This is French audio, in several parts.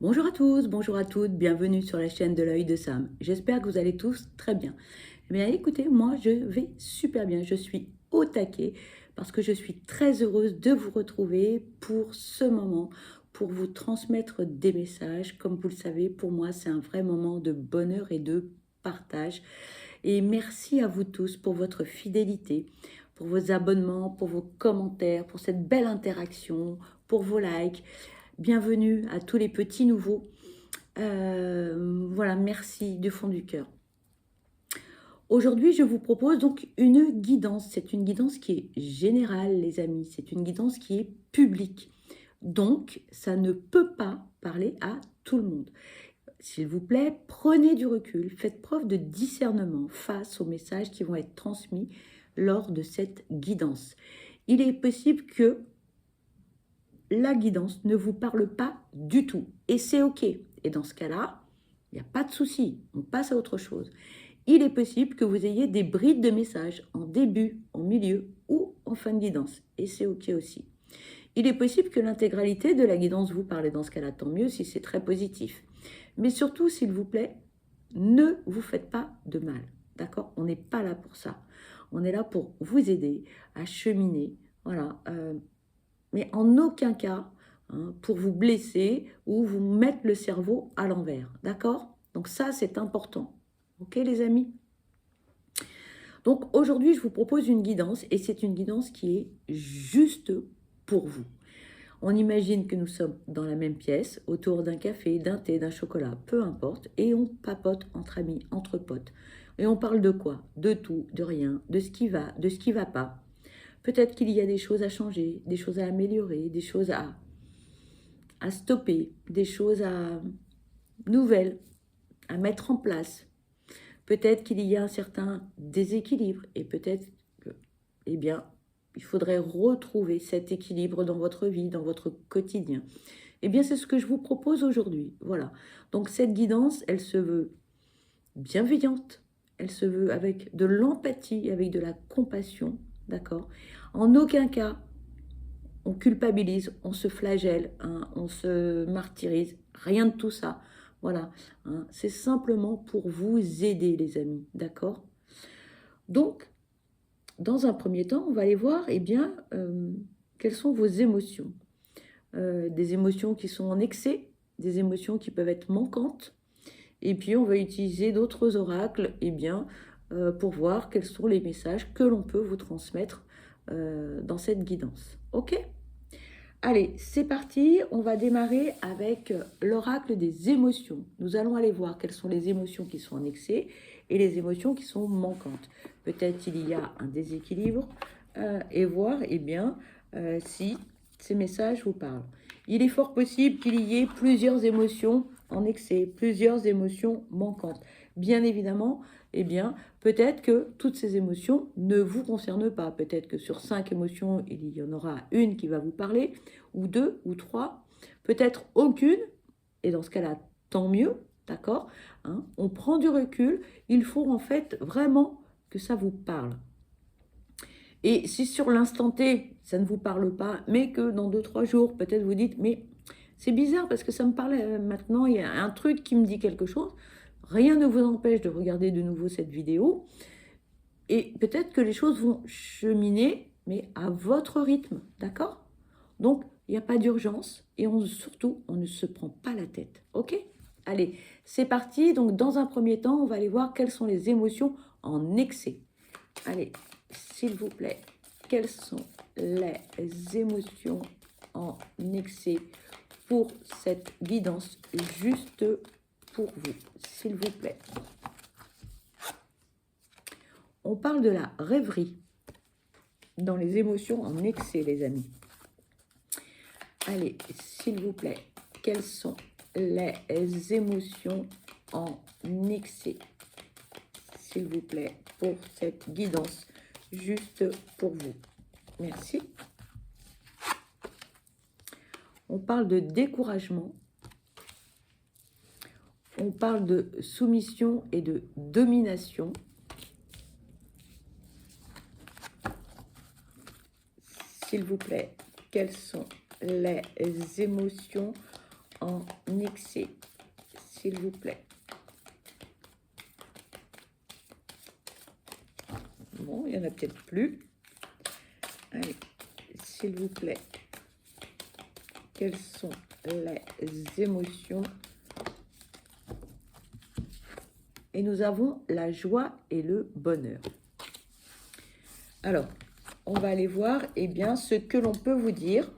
Bonjour à tous, bonjour à toutes, bienvenue sur la chaîne de l'œil de Sam. J'espère que vous allez tous très bien. Eh bien écoutez, moi je vais super bien, je suis au taquet parce que je suis très heureuse de vous retrouver pour ce moment, pour vous transmettre des messages. Comme vous le savez, pour moi c'est un vrai moment de bonheur et de partage. Et merci à vous tous pour votre fidélité, pour vos abonnements, pour vos commentaires, pour cette belle interaction, pour vos likes. Bienvenue à tous les petits nouveaux. Voilà, merci du fond du cœur. Aujourd'hui, je vous propose donc une guidance. C'est une guidance qui est générale, les amis. C'est une guidance qui est publique. Donc, ça ne peut pas parler à tout le monde. S'il vous plaît, prenez du recul, faites preuve de discernement face aux messages qui vont être transmis lors de cette guidance. Il est possible que la guidance ne vous parle pas du tout. Et c'est OK. Et dans ce cas-là, il n'y a pas de souci. On passe à autre chose. Il est possible que vous ayez des brides de messages en début, en milieu ou en fin de guidance. Et c'est OK aussi. Il est possible que l'intégralité de la guidance vous parle. Et dans ce cas-là, tant mieux si c'est très positif. Mais surtout, s'il vous plaît, ne vous faites pas de mal. D'accord? On n'est pas là pour ça. On est là pour vous aider à cheminer. Voilà. Mais en aucun cas pour vous blesser ou vous mettre le cerveau à l'envers. D'accord? Donc ça, c'est important. Ok, les amis? Donc aujourd'hui, je vous propose une guidance et c'est une guidance qui est juste pour vous. On imagine que nous sommes dans la même pièce, autour d'un café, d'un thé, d'un chocolat, peu importe, et on papote entre amis, entre potes. Et on parle de quoi? De tout, de rien, de ce qui va, de ce qui va pas. Peut-être qu'il y a des choses à changer, des choses à améliorer, des choses à stopper, des choses nouvelles à mettre en place. Peut-être qu'il y a un certain déséquilibre et peut-être que, eh bien, il faudrait retrouver cet équilibre dans votre vie, dans votre quotidien. Eh bien, c'est ce que je vous propose aujourd'hui. Voilà. Donc, cette guidance, elle se veut bienveillante, elle se veut avec de l'empathie, avec de la compassion, d'accord? En aucun cas, on culpabilise, on se flagelle, hein, on se martyrise, rien de tout ça. Voilà, hein, c'est simplement pour vous aider, les amis, d'accord? Donc, dans un premier temps, on va aller voir, eh bien, quelles sont vos émotions. Des émotions qui sont en excès, des émotions qui peuvent être manquantes, et puis on va utiliser d'autres oracles, eh bien, pour voir quels sont les messages que l'on peut vous transmettre dans cette guidance. Ok? Allez, c'est parti, on va démarrer avec l'oracle des émotions. Nous allons aller voir quelles sont les émotions qui sont en excès et les émotions qui sont manquantes. Peut-être il y a un déséquilibre et voir eh bien, si ces messages vous parlent. Il est fort possible qu'il y ait plusieurs émotions en excès, plusieurs émotions manquantes. Bien évidemment, eh bien, peut-être que toutes ces émotions ne vous concernent pas. Peut-être que sur 5 émotions, il y en aura une qui va vous parler, ou 2, ou 3, peut-être aucune, et dans ce cas-là, tant mieux, d'accord, hein, on prend du recul, il faut en fait vraiment que ça vous parle. Et si sur l'instant T, ça ne vous parle pas, mais que dans 2, 3 jours, peut-être vous dites, mais c'est bizarre parce que ça me parlait maintenant, il y a un truc qui me dit quelque chose, rien ne vous empêche de regarder de nouveau cette vidéo, et peut-être que les choses vont cheminer, mais à votre rythme, d'accord? Donc, il n'y a pas d'urgence et surtout, on ne se prend pas la tête, ok? Allez, c'est parti. Donc, dans un premier temps, on va aller voir quelles sont les émotions en excès. Allez, s'il vous plaît, quelles sont les émotions en excès pour cette guidance juste pour vous, s'il vous plaît? On parle de la rêverie dans les émotions en excès, les amis. Allez, s'il vous plaît, quelles sont les émotions en excès, s'il vous plaît, pour cette guidance juste pour vous? Merci. On parle de découragement. On parle de soumission et de domination. S'il vous plaît, quelles sont les émotions en excès, s'il vous plaît. Bon, il n'y en a peut-être plus. Allez, s'il vous plaît. Quelles sont les émotions? Et nous avons la joie et le bonheur. Alors, on va aller voir ce que l'on peut vous dire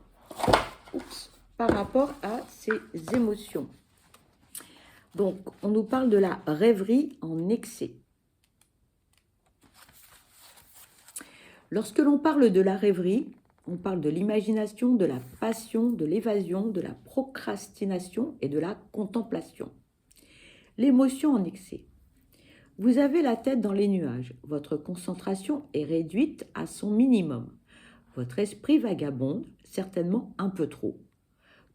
par rapport à ces émotions. Donc, on nous parle de la rêverie en excès. Lorsque l'on parle de la rêverie, on parle de l'imagination, de la passion, de l'évasion, de la procrastination et de la contemplation. L'émotion en excès. Vous avez la tête dans les nuages. Votre concentration est réduite à son minimum. Votre esprit vagabonde, certainement un peu trop.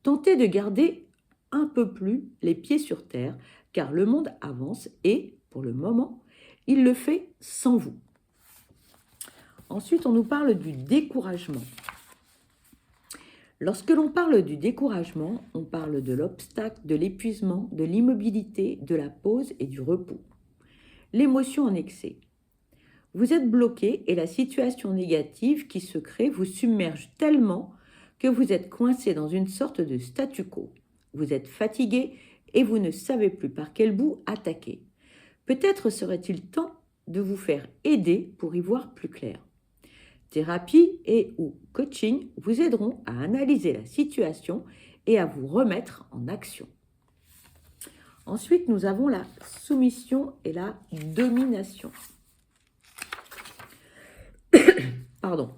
Tentez de garder un peu plus les pieds sur terre, car le monde avance et, pour le moment, il le fait sans vous. Ensuite, on nous parle du découragement. Lorsque l'on parle du découragement, on parle de l'obstacle, de l'épuisement, de l'immobilité, de la pause et du repos. L'émotion en excès. Vous êtes bloqué et la situation négative qui se crée vous submerge tellement que vous êtes coincé dans une sorte de statu quo. Vous êtes fatigué et vous ne savez plus par quel bout attaquer. Peut-être serait-il temps de vous faire aider pour y voir plus clair. Thérapie et ou coaching vous aideront à analyser la situation et à vous remettre en action. Ensuite, nous avons la soumission et la domination. Pardon.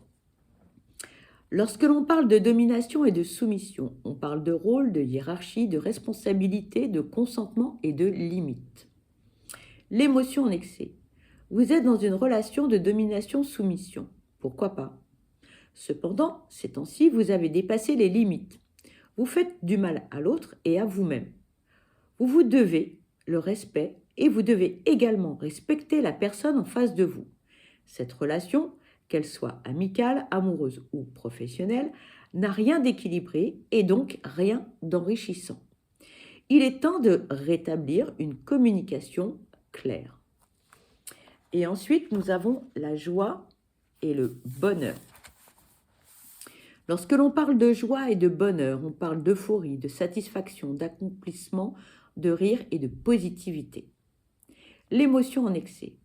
Lorsque l'on parle de domination et de soumission, on parle de rôle, de hiérarchie, de responsabilité, de consentement et de limite. L'émotion en excès. Vous êtes dans une relation de domination-soumission. Pourquoi pas? Cependant, ces temps-ci, vous avez dépassé les limites. Vous faites du mal à l'autre et à vous-même. Vous vous devez le respect et vous devez également respecter la personne en face de vous. Cette relation, qu'elle soit amicale, amoureuse ou professionnelle, n'a rien d'équilibré et donc rien d'enrichissant. Il est temps de rétablir une communication claire. Et ensuite, nous avons la joie et le bonheur. Lorsque l'on parle de joie et de bonheur, on parle d'euphorie, de satisfaction, d'accomplissement, de rire et de positivité. L'émotion en excès.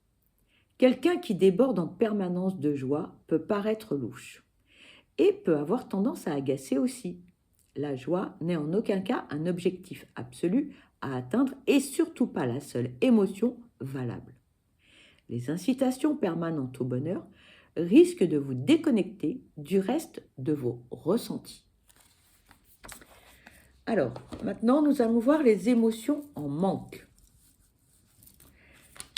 Quelqu'un qui déborde en permanence de joie peut paraître louche et peut avoir tendance à agacer aussi. La joie n'est en aucun cas un objectif absolu à atteindre et surtout pas la seule émotion valable. Les incitations permanentes au bonheur risquent de vous déconnecter du reste de vos ressentis. Alors, maintenant, nous allons voir les émotions en manque.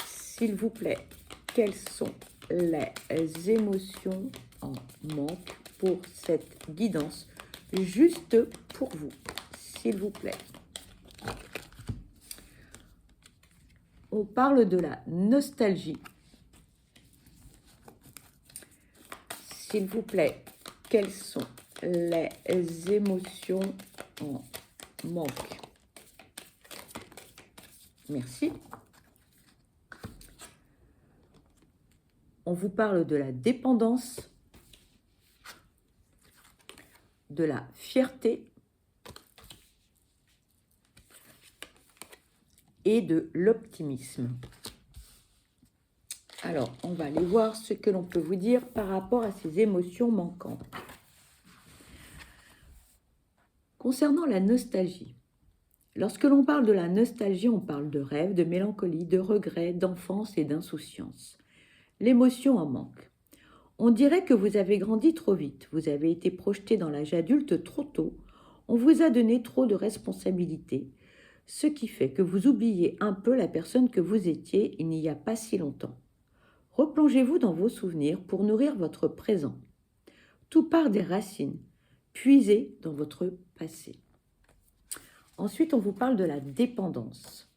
S'il vous plaît, quelles sont les émotions en manque pour cette guidance, juste pour vous, s'il vous plaît? On parle de la nostalgie. S'il vous plaît, quelles sont les émotions en manque? Merci. On vous parle de la dépendance, de la fierté et de l'optimisme. Alors, on va aller voir ce que l'on peut vous dire par rapport à ces émotions manquantes. Concernant la nostalgie, lorsque l'on parle de la nostalgie, on parle de rêve, de mélancolie, de regret, d'enfance et d'insouciance. L'émotion en manque. On dirait que vous avez grandi trop vite, vous avez été projeté dans l'âge adulte trop tôt, on vous a donné trop de responsabilités, ce qui fait que vous oubliez un peu la personne que vous étiez il n'y a pas si longtemps. Replongez-vous dans vos souvenirs pour nourrir votre présent. Tout part des racines, puisez dans votre passé. Ensuite, on vous parle de la dépendance.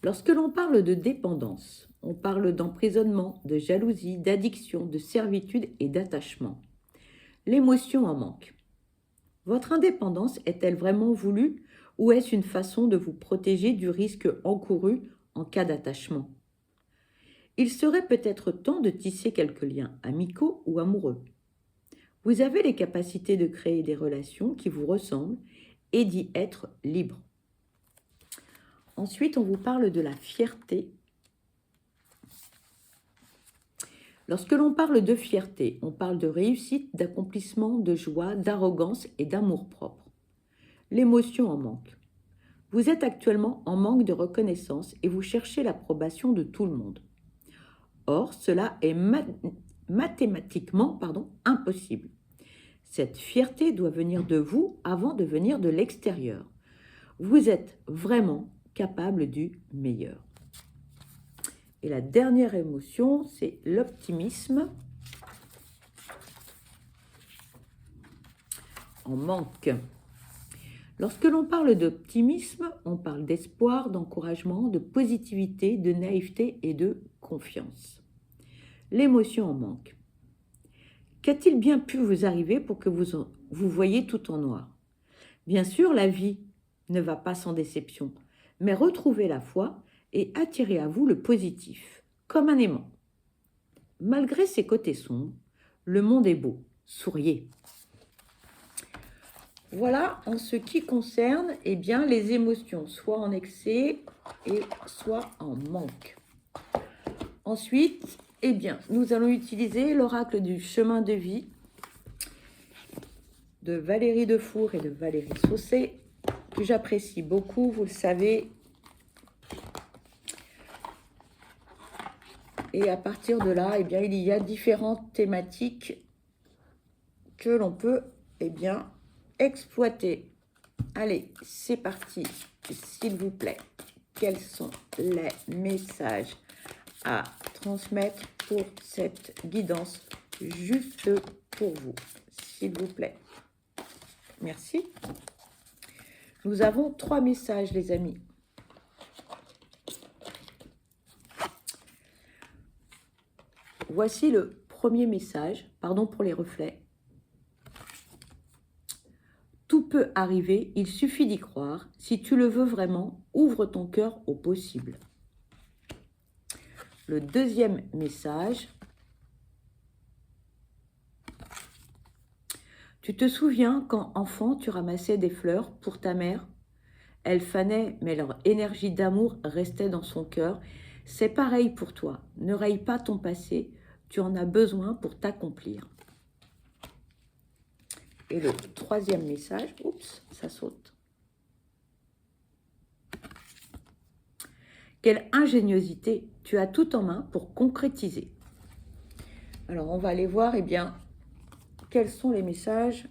Lorsque l'on parle de dépendance, On parle d'emprisonnement, de jalousie, d'addiction, de servitude et d'attachement. L'émotion en manque. Votre indépendance est-elle vraiment voulue ou est-ce une façon de vous protéger du risque encouru en cas d'attachement? Il serait peut-être temps de tisser quelques liens amicaux ou amoureux. Vous avez les capacités de créer des relations qui vous ressemblent et d'y être libre. Ensuite, on vous parle de la fierté. Lorsque l'on parle de fierté, on parle de réussite, d'accomplissement, de joie, d'arrogance et d'amour-propre. L'émotion en manque. Vous êtes actuellement en manque de reconnaissance et vous cherchez l'approbation de tout le monde. Or, cela est mathématiquement impossible. Cette fierté doit venir de vous avant de venir de l'extérieur. Vous êtes vraiment capable du meilleur. Et la dernière émotion, c'est l'optimisme. En manque. Lorsque l'on parle d'optimisme, on parle d'espoir, d'encouragement, de positivité, de naïveté et de confiance. L'émotion en manque. Qu'a-t-il bien pu vous arriver pour que vous voyiez tout en noir? Bien sûr, la vie ne va pas sans déception, mais retrouvez la foi et attirez à vous le positif, comme un aimant. Malgré ses côtés sombres, le monde est beau, souriez. Voilà en ce qui concerne les émotions, soit en excès et soit en manque. Ensuite, nous allons utiliser l'oracle du chemin de vie de Valérie Defour et de Valérie Saucé, que j'apprécie beaucoup, vous le savez. Et à partir de là, il y a différentes thématiques que l'on peut exploiter. Allez, c'est parti, s'il vous plaît. Quels sont les messages à transmettre pour cette guidance juste pour vous, s'il vous plaît? Merci. Nous avons 3 messages, les amis. Voici le premier message, pardon pour les reflets. Tout peut arriver, il suffit d'y croire. Si tu le veux vraiment, ouvre ton cœur au possible. Le deuxième message. Tu te souviens quand, enfant, tu ramassais des fleurs pour ta mère? Elles fanaient, mais leur énergie d'amour restait dans son cœur. C'est pareil pour toi. Ne raye pas ton passé, tu en as besoin pour t'accomplir. Et le troisième message, oups, ça saute. Quelle ingéniosité, tu as tout en main pour concrétiser. Alors, on va aller voir, quels sont les messages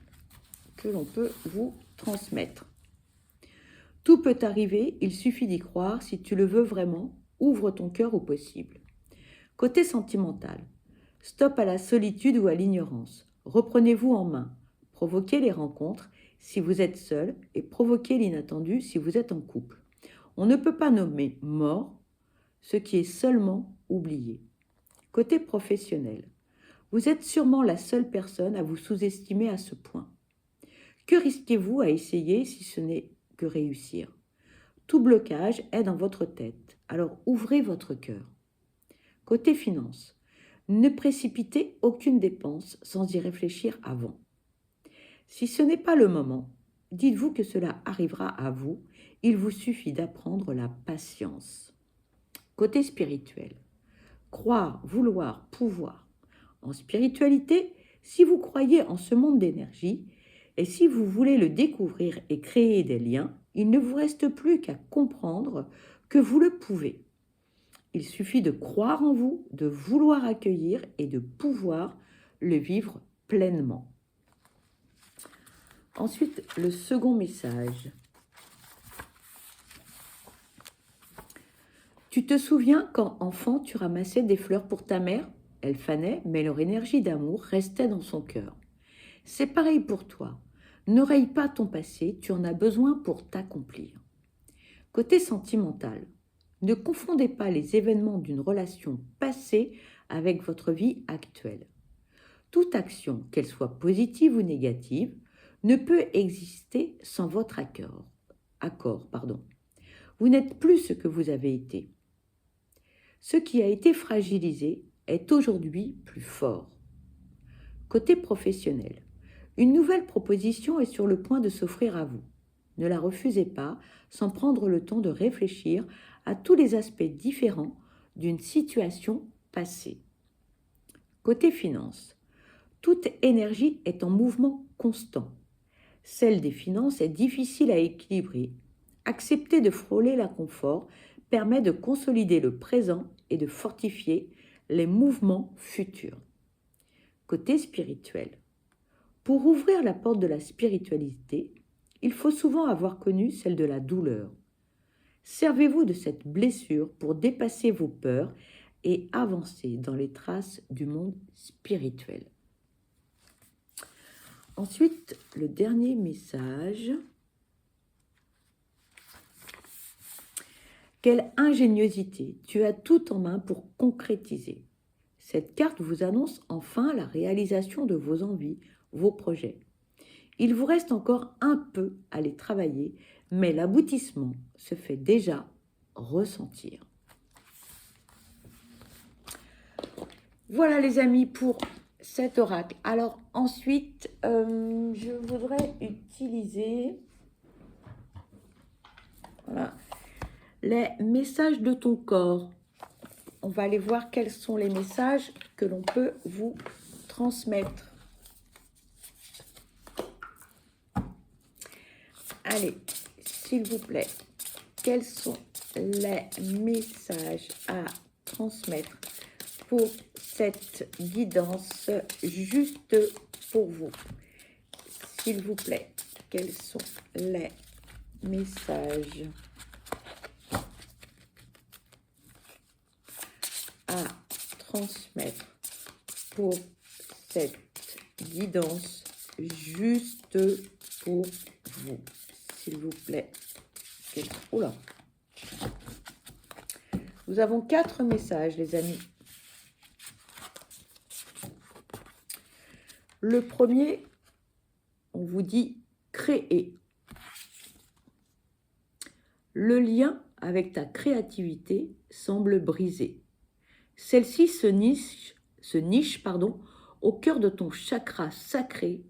que l'on peut vous transmettre. Tout peut arriver, il suffit d'y croire. Si tu le veux vraiment, ouvre ton cœur au possible. Côté sentimental, stop à la solitude ou à l'ignorance. Reprenez-vous en main. Provoquez les rencontres si vous êtes seul et provoquez l'inattendu si vous êtes en couple. On ne peut pas nommer mort ce qui est seulement oublié. Côté professionnel, vous êtes sûrement la seule personne à vous sous-estimer à ce point. Que risquez-vous à essayer si ce n'est que réussir? Tout blocage est dans votre tête, alors ouvrez votre cœur. Côté finance, ne précipitez aucune dépense sans y réfléchir avant. Si ce n'est pas le moment, dites-vous que cela arrivera à vous, il vous suffit d'apprendre la patience. Côté spirituel, croire, vouloir, pouvoir. En spiritualité, si vous croyez en ce monde d'énergie, et si vous voulez le découvrir et créer des liens, il ne vous reste plus qu'à comprendre que vous le pouvez. Il suffit de croire en vous, de vouloir accueillir et de pouvoir le vivre pleinement. Ensuite, le second message. Tu te souviens quand, enfant, tu ramassais des fleurs pour ta mère? Elles fanaient, mais leur énergie d'amour restait dans son cœur. C'est pareil pour toi. Ne raye pas ton passé, tu en as besoin pour t'accomplir. Côté sentimental, Ne confondez pas les événements d'une relation passée avec votre vie actuelle. Toute action, qu'elle soit positive ou négative, ne peut exister sans votre accord. Vous n'êtes plus ce que vous avez été. Ce qui a été fragilisé est aujourd'hui plus fort. Côté professionnel, une nouvelle proposition est sur le point de s'offrir à vous. Ne la refusez pas sans prendre le temps de réfléchir à tous les aspects différents d'une situation passée. Côté finances, toute énergie est en mouvement constant. Celle des finances est difficile à équilibrer. Accepter de frôler l'inconfort permet de consolider le présent et de fortifier les mouvements futurs. Côté spirituel, pour ouvrir la porte de la spiritualité, il faut souvent avoir connu celle de la douleur. Servez-vous de cette blessure pour dépasser vos peurs et avancer dans les traces du monde spirituel. Ensuite, le dernier message. Quelle ingéniosité! Tu as tout en main pour concrétiser. Cette carte vous annonce enfin la réalisation de vos envies, vos projets. Il vous reste encore un peu à les travailler, mais l'aboutissement se fait déjà ressentir. Voilà les amis pour cet oracle. Alors ensuite, je voudrais utiliser les messages de ton corps. On va aller voir quels sont les messages que l'on peut vous transmettre. Allez, s'il vous plaît, quels sont les messages à transmettre pour cette guidance juste pour vous? S'il vous plaît, quels sont les messages à transmettre pour cette guidance juste pour vous? S'il vous plaît. Oula. Nous avons 4 messages, les amis. Le premier, on vous dit créer. Le lien avec ta créativité semble brisé. Celle-ci se niche au cœur de ton chakra sacré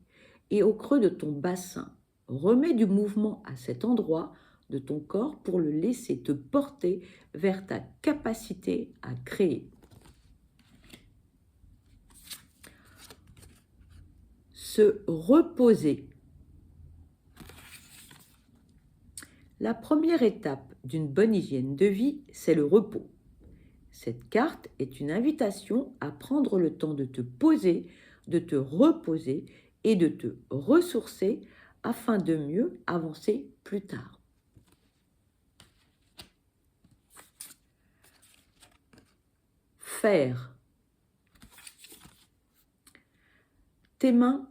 et au creux de ton bassin. Remets du mouvement à cet endroit de ton corps pour le laisser te porter vers ta capacité à créer. Se reposer. La première étape d'une bonne hygiène de vie, c'est le repos. Cette carte est une invitation à prendre le temps de te poser, de te reposer et de te ressourcer afin de mieux avancer plus tard. Faire. Tes mains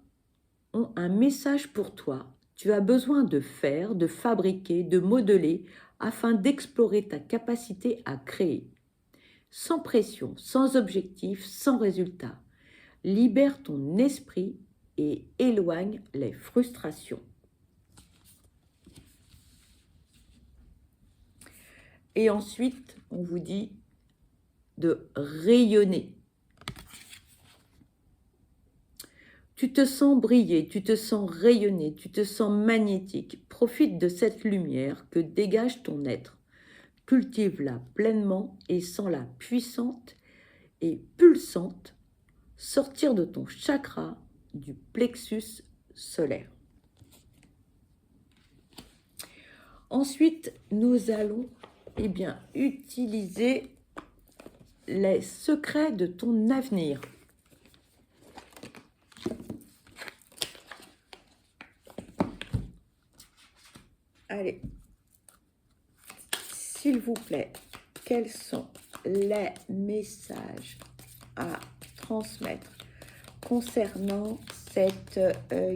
ont un message pour toi. Tu as besoin de faire, de fabriquer, de modeler afin d'explorer ta capacité à créer. Sans pression, sans objectif, sans résultat. Libère ton esprit et éloigne les frustrations. Et ensuite, on vous dit de rayonner. Tu te sens briller, tu te sens rayonner, tu te sens magnétique. Profite de cette lumière que dégage ton être. Cultive-la pleinement et sens-la puissante et pulsante sortir de ton chakra du plexus solaire. Ensuite, nous allons utiliser les secrets de ton avenir. Allez, s'il vous plaît, quels sont les messages à transmettre concernant cette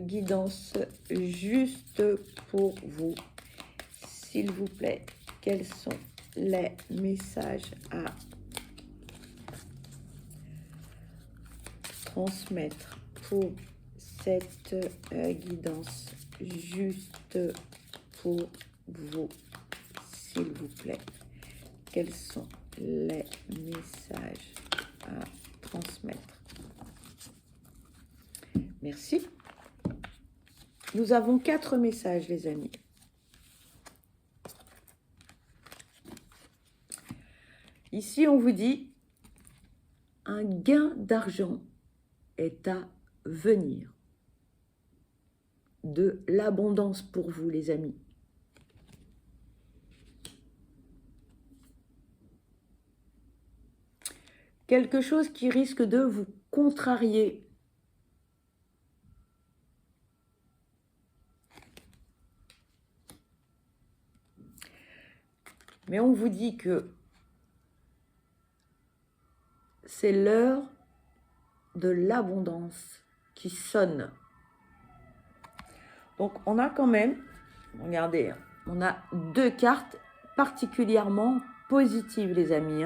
guidance juste pour vous? S'il vous plaît, quels sont les messages à transmettre pour cette guidance juste pour vous, s'il vous plaît? Quels sont les messages à transmettre? Merci. Nous avons 4 messages, les amis. Ici, on vous dit un gain d'argent est à venir. De l'abondance pour vous, les amis. Quelque chose qui risque de vous contrarier. Mais on vous dit que c'est l'heure de l'abondance qui sonne. Donc, on a quand même, regardez, on a 2 cartes particulièrement positives, les amis.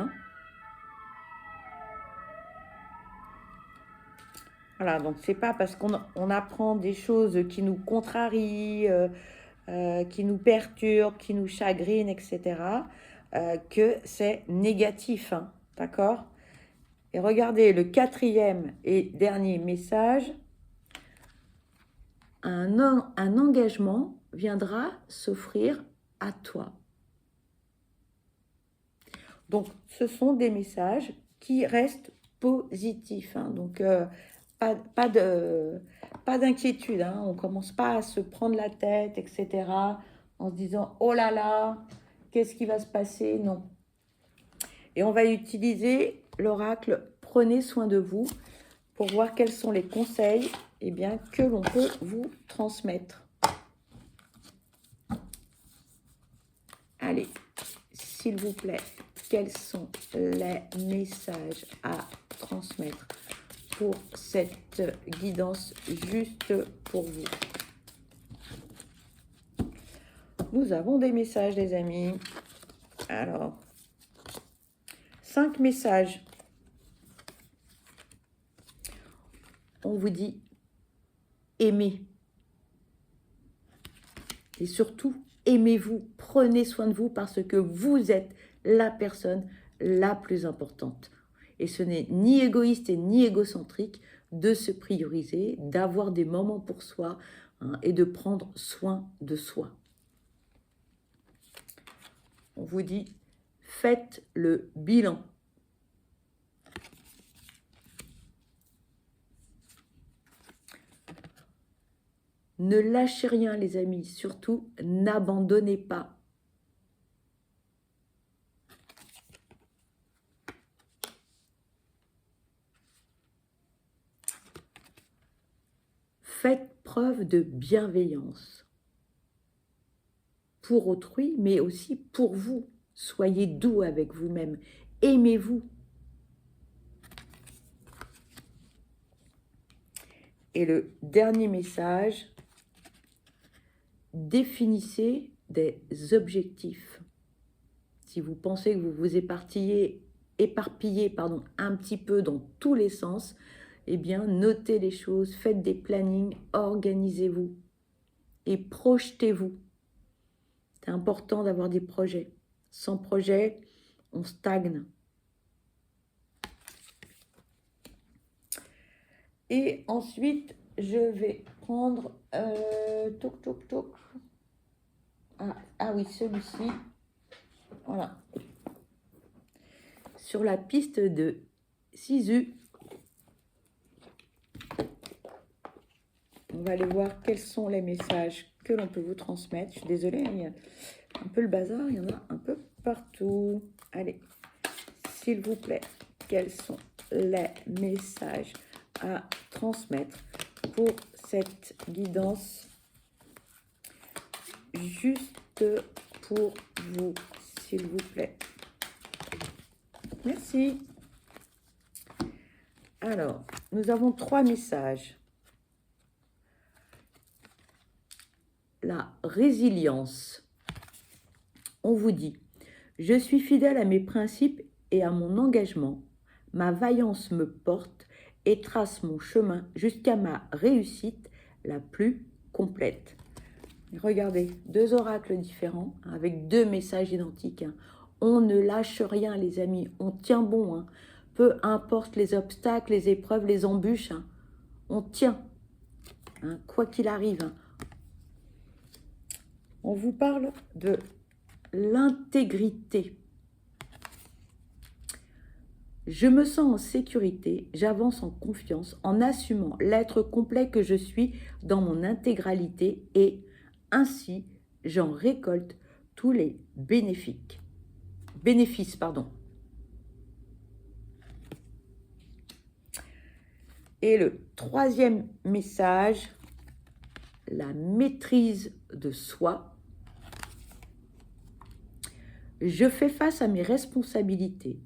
Voilà, donc c'est pas parce qu'on apprend des choses qui nous contrarient, qui nous perturbent, qui nous chagrinent, etc., que c'est négatif, d'accord? Et regardez, le 4e et dernier message, un engagement viendra s'offrir à toi. Donc, ce sont des messages qui restent positifs. Donc, pas d'inquiétude. On ne commence pas à se prendre la tête, etc. En se disant, oh là là, qu'est-ce qui va se passer? Non. Et on va utiliser l'oracle « Prenez soin de vous » pour voir quels sont les conseils que l'on peut vous transmettre. Allez, s'il vous plaît, quels sont les messages à transmettre pour cette guidance juste pour vous? Nous avons des messages, les amis. Alors, 5 messages. On vous dit aimez. Et surtout, aimez-vous, prenez soin de vous parce que vous êtes la personne la plus importante. Et ce n'est ni égoïste et ni égocentrique de se prioriser, d'avoir des moments pour soi et de prendre soin de soi. On vous dit, faites le bilan. Ne lâchez rien, les amis. Surtout, n'abandonnez pas. Faites preuve de bienveillance. Pour autrui, mais aussi pour vous. Soyez doux avec vous-même. Aimez-vous. Et le dernier message, définissez des objectifs. Si vous pensez que vous vous éparpillez un petit peu dans tous les sens, notez les choses, faites des plannings, organisez-vous et projetez-vous. C'est important d'avoir des projets. Sans projet, on stagne. Et ensuite, je vais prendre... Ah oui, celui-ci. Voilà. Sur la piste de Sisu. On va aller voir quels sont les messages que l'on peut vous transmettre. Je suis désolée, il y a un peu le bazar, il y en a un peu partout. Allez, s'il vous plaît, quels sont les messages à transmettre pour cette guidance juste pour vous, s'il vous plaît? Merci. Alors, nous avons 3 messages. La résilience. On vous dit, Je suis fidèle à mes principes et à mon engagement. Ma vaillance me porte et trace mon chemin jusqu'à ma réussite la plus complète. Regardez, deux oracles différents avec deux messages identiques. On ne lâche rien, les amis, on tient bon. Peu importe les obstacles, les épreuves, les embûches, on tient, quoi qu'il arrive. On vous parle de l'intégrité. Je me sens en sécurité, j'avance en confiance, en assumant l'être complet que je suis dans mon intégralité et ainsi j'en récolte tous les bénéfices. Et le troisième message, la maîtrise de soi. Je fais face à mes responsabilités.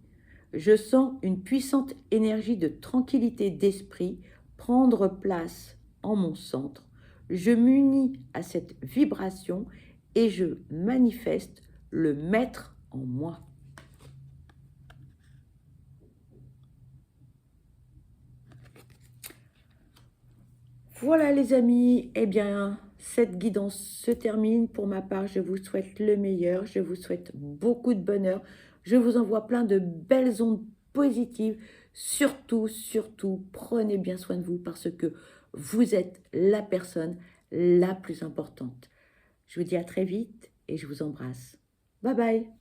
Je sens une puissante énergie de tranquillité d'esprit prendre place en mon centre. Je m'unis à cette vibration et je manifeste le maître en moi. Voilà les amis, eh bien cette guidance se termine. Pour ma part, je vous souhaite le meilleur, je vous souhaite beaucoup de bonheur. Je vous envoie plein de belles ondes positives. Surtout, surtout, prenez bien soin de vous parce que vous êtes la personne la plus importante. Je vous dis à très vite et je vous embrasse. Bye bye.